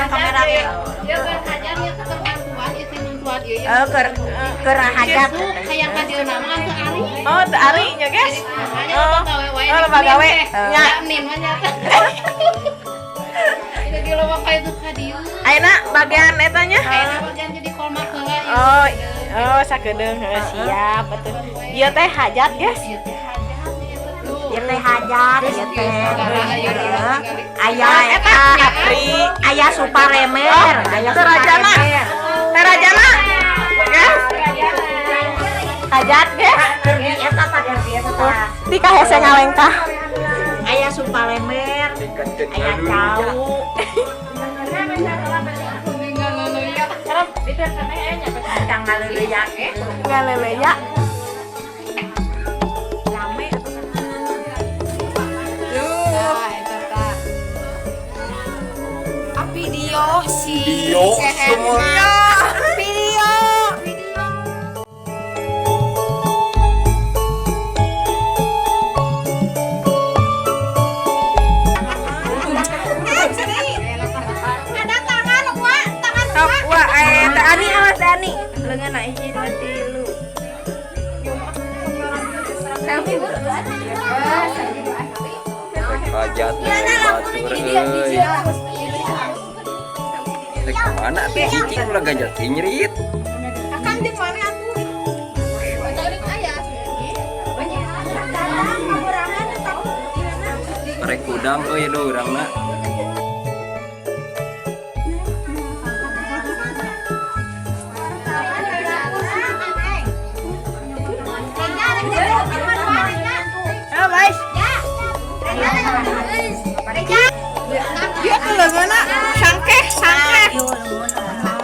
pasang kamera ge. Ya kan hajar ya keterbantuan itu mantuan ieu. Keur hajat. Hayang ka dieu nama kan teu ari. Oh, teu ari nya, guys. Oh, loba gawe. Nya nin mah nya. Itu di loba ka itu ka dieu. Ayeuna bagian eta nya. Ayeuna bagian jadi kolmak heula. Oh, sakedeung siap atuh. Ieu teh hajat, guys. Ieu teh hajat, ieu teh. Aya eta aya suparemer, aya Terajana. Terajana. Guys. Hajat, guys. Eta tah eta. Di ka hese ngalengkah. Aya supalemer, aya cau. Kang ngaleuleya ge. Ngaleleya. Rame Video si Video semua. Video. Ada tangan gua, tangan Sok wah teh Ani awas teh Ani. Leungeunna 1 2 3. Hajat batur euy. Rek mana teh cicing ulah gajah nyrit. Akang jeung mana atuh? Balik aya. Rek udang euy do urangna. Halo guys. Dia tuh leungeunna sangkeh.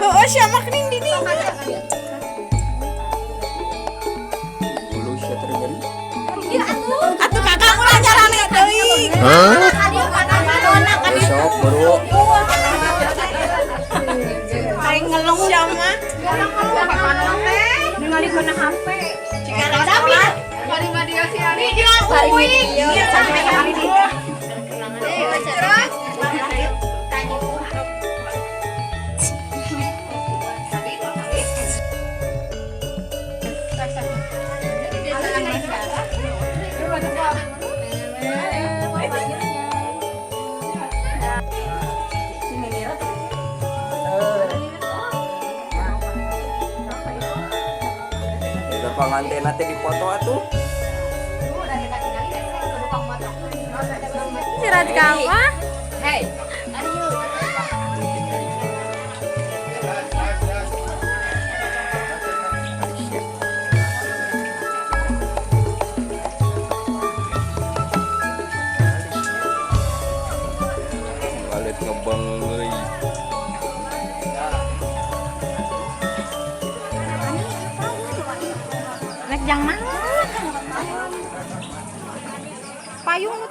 Heueuh sia mah kening dini. Dulu sia terberi. Atuh kakak ulah jalan deui. Besok baru Aing ngelong sia mah. Ningalikeun HP. Cigana David. Bari dia si Ari. Jangan uing. Sampai kali di. Terus udah pengantin nanti dipoto atuh. Sirat kawa. hey. Balik ngebang euy. Nek jang mana? Payung